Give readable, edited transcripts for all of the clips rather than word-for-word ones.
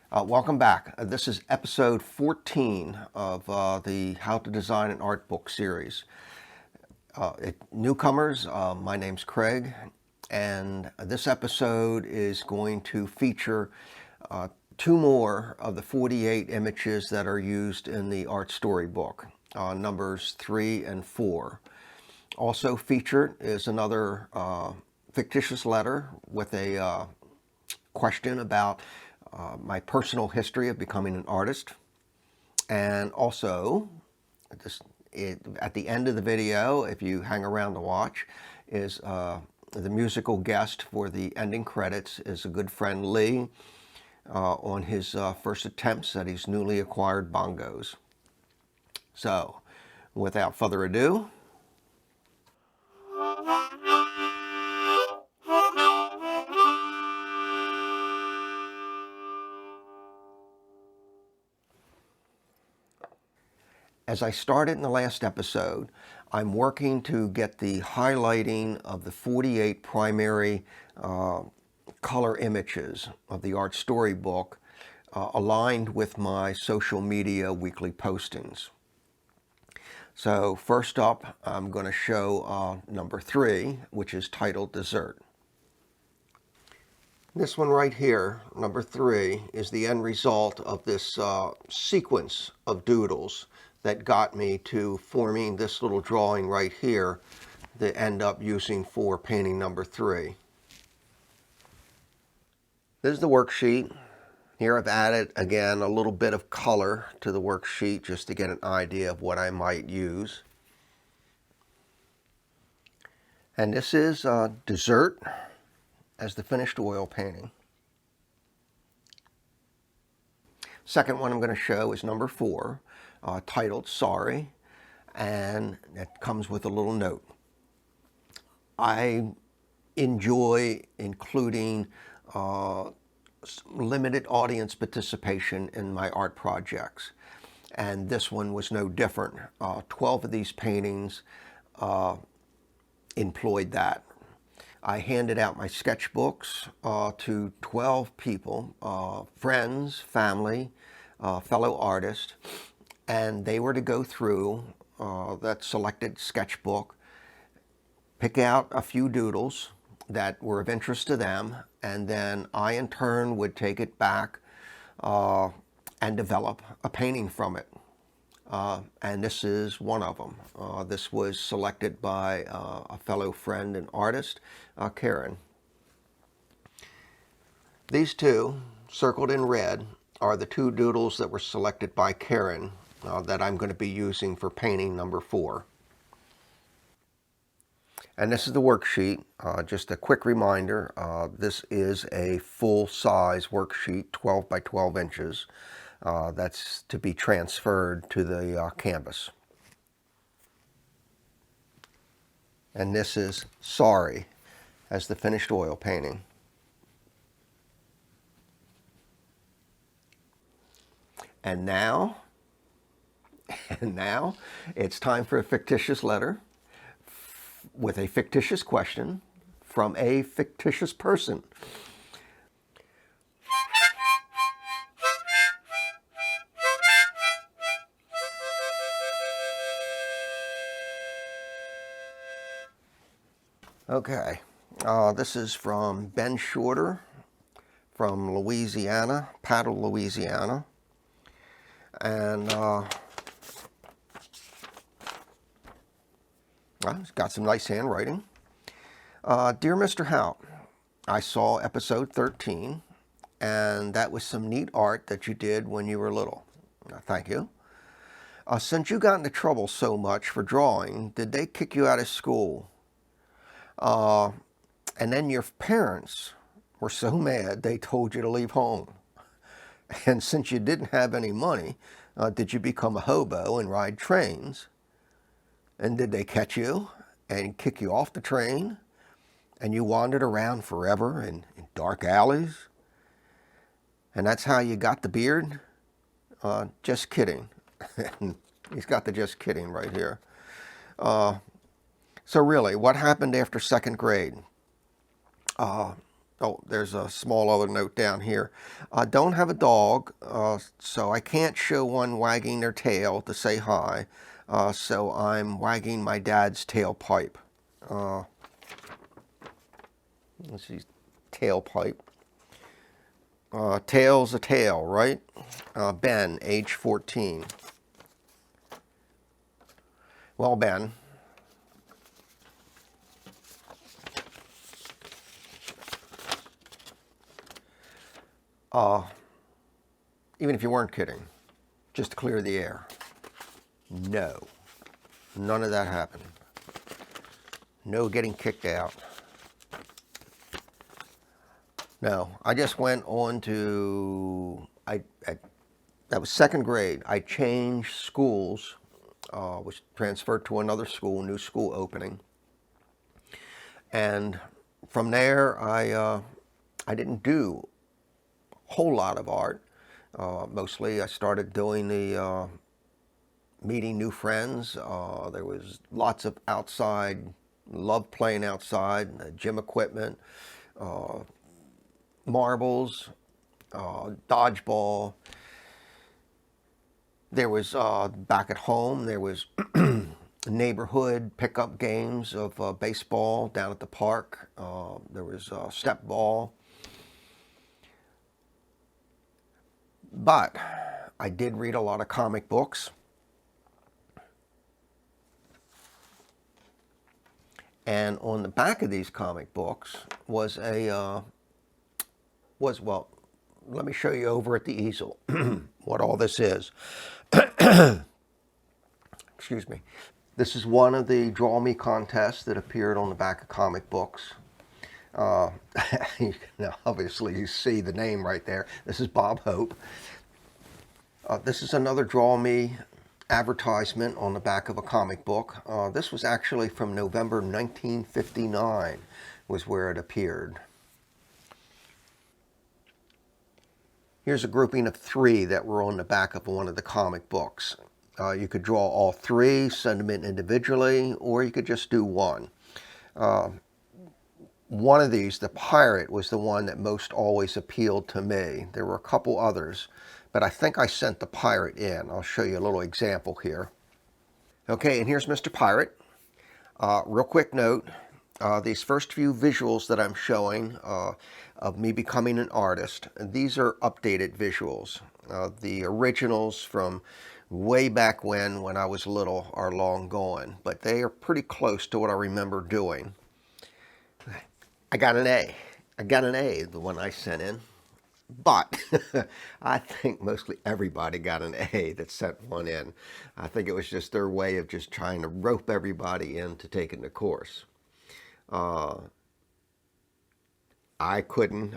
Welcome back. This is episode 14 of the How to Design an Art Book series. Newcomers, my name's Craig, and this episode is going to feature two more of the 48 images that are used in the ArtStory book, numbers 3 and 4. Also featured is another fictitious letter with a question about my personal history of becoming an artist, and also at the end of the video, if you hang around to watch, is the musical guest for the ending credits is a good friend Lee on his first attempts at his newly acquired bongos. So without further ado, as I started in the last episode, I'm working to get the highlighting of the 48 primary color images of the ArtStory book aligned with my social media weekly postings. So first up, I'm going to show number 3, which is titled Dessert. This one right here, number 3, is the end result of this sequence of doodles that got me to forming this little drawing right here that end up using for painting number 3. This is the worksheet. Here I've added, again, a little bit of color to the worksheet just to get an idea of what I might use. And this is Dessert as the finished oil painting. Second one I'm going to show is number 4, titled Sorry, and it comes with a little note. I enjoy including limited audience participation in my art projects, and this one was no different. 12 of these paintings employed that. I handed out my sketchbooks to 12 people, friends, family, fellow artists, and they were to go through that selected sketchbook, pick out a few doodles that were of interest to them, and then I in turn would take it back and develop a painting from it. And this is one of them. This was selected by a fellow friend and artist, Karen. These two, circled in red, are the two doodles that were selected by Karen that I'm going to be using for painting number 4. And this is the worksheet. Just a quick reminder, this is a full-size worksheet, 12 by 12 inches. That's to be transferred to the canvas. And this is Sorry as the finished oil painting. And now it's time for a fictitious letter with a fictitious question from a fictitious person. Okay, this is from Ben Shorter from Louisiana, Paddle, Louisiana. And it's got some nice handwriting. Dear Mr. Howe, I saw episode 13, and that was some neat art that you did when you were little. Thank you. Since you got into trouble so much for drawing, did they kick you out of school? And then your parents were so mad they told you to leave home. And since you didn't have any money, did you become a hobo and ride trains? And did they catch you and kick you off the train? And you wandered around forever in dark alleys? And that's how you got the beard? Just kidding. He's got the just kidding right here. So really, what happened after second grade? Oh, there's a small other note down here. I don't have a dog, so I can't show one wagging their tail to say hi. So I'm wagging my dad's tailpipe. Let's see, tailpipe. Tail's a tail, right? Ben, age 14. Well, Ben, even if you weren't kidding, just to clear the air. No, none of that happened. No getting kicked out. No, I just went on to, that was second grade. I changed schools, was transferred to another school, new school opening. And from there, I didn't do a whole lot of art. Mostly I started doing the meeting new friends. There was lots of outside, loved playing outside, gym equipment, marbles, dodgeball. There was, back at home, there was neighborhood pickup games of baseball down at the park. There was step ball. But I did read a lot of comic books. And on the back of these comic books was well, let me show you over at the easel what all this is. Excuse me. This is one of the Draw Me contests that appeared on the back of comic books. Now, obviously, you see the name right there. This is Bob Hope. This is another Draw Me advertisement on the back of a comic book. This was actually from November 1959 was where it appeared. Here's a grouping of 3 that were on the back of one of the comic books. You could draw all 3, send them in individually, or you could just do one. One of these, the pirate, was the one that most always appealed to me. There were a couple others, but I think I sent the pirate in. I'll show you a little example here. Okay, and here's Mr. Pirate. Real quick note, these first few visuals that I'm showing of me becoming an artist, these are updated visuals. The originals from way back when I was little are long gone, but they are pretty close to what I remember doing. I got an A. I got an A, the one I sent in. But I think mostly everybody got an A that sent one in. I think it was just their way of just trying to rope everybody into taking the course. I couldn't.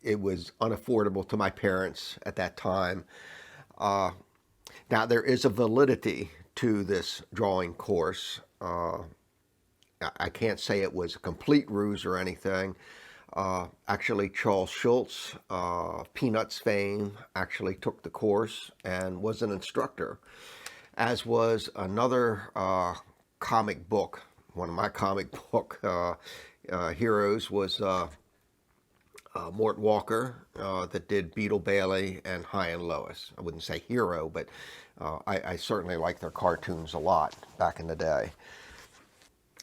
It was unaffordable to my parents at that time. Now, there is a validity to this drawing course. I can't say it was a complete ruse or anything. Actually, Charles Schulz, Peanuts fame, actually took the course and was an instructor, as was another comic book. One of my comic book heroes was Mort Walker, that did Beetle Bailey and High and Lois. I wouldn't say hero, but I certainly liked their cartoons a lot back in the day.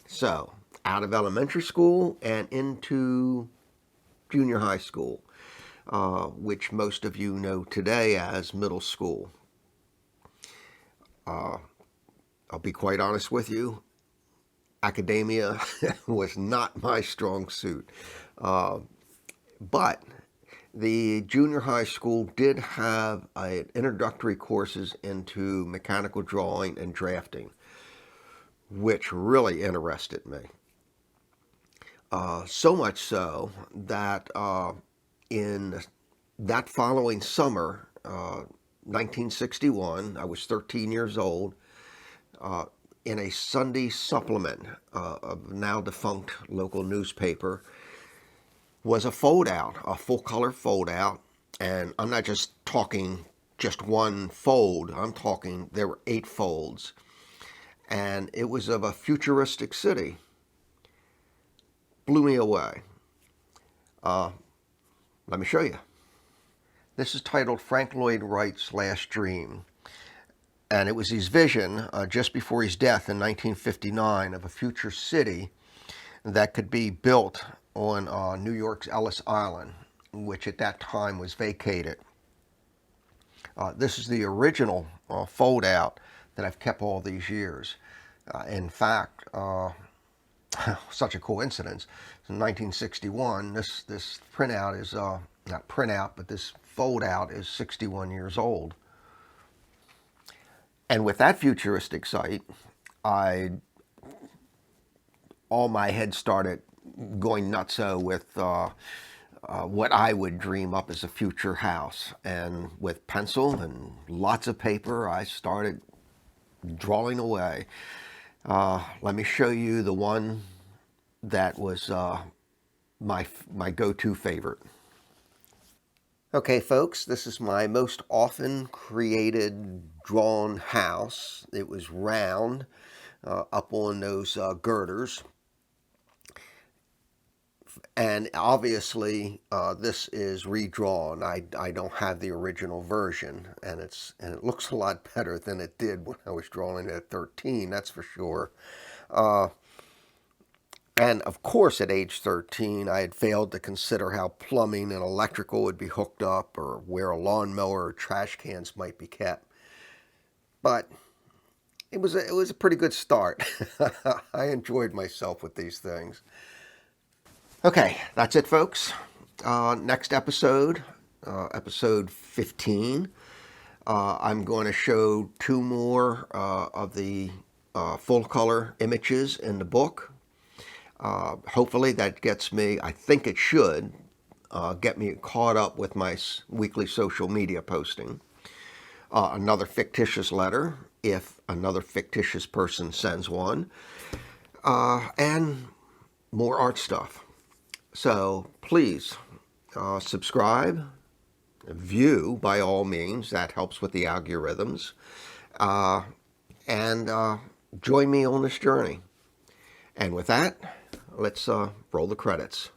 So, out of elementary school and into junior high school, which most of you know today as middle school. I'll be quite honest with you, academia was not my strong suit. But the junior high school did have introductory courses into mechanical drawing and drafting, which really interested me. So much so that in that following summer, 1961, I was 13 years old, in a Sunday supplement of now defunct local newspaper, was a fold-out, a full-color fold-out, and I'm not just talking just one fold, I'm talking there were 8 folds, and it was of a futuristic city. blew me away. Let me show you. This is titled Frank Lloyd Wright's Last Dream. And it was his vision just before his death in 1959 of a future city that could be built on New York's Ellis Island, which at that time was vacated. This is the original fold out that I've kept all these years. In fact, such a coincidence, in 1961, this printout is, not printout, but this fold out is 61 years old. And with that futuristic site, all my head started going nutso with what I would dream up as a future house. And with pencil and lots of paper, I started drawing away. Let me show you the one that was my go-to favorite. Okay, folks, this is my most often created drawn house. It was round up on those girders. And obviously, this is redrawn. I don't have the original version, and it looks a lot better than it did when I was drawing it at 13. That's for sure. And of course, at age 13, I had failed to consider how plumbing and electrical would be hooked up, or where a lawnmower or trash cans might be kept. But it was a pretty good start. I enjoyed myself with these things. Okay, that's it, folks. Next episode, episode 15, I'm going to show 2 more of the full color images in the book. Hopefully that gets me, I think it should, get me caught up with my weekly social media posting. Another fictitious letter, if another fictitious person sends one, and more art stuff. So please subscribe, view by all means, that helps with the algorithms, and join me on this journey. And with that, let's roll the credits.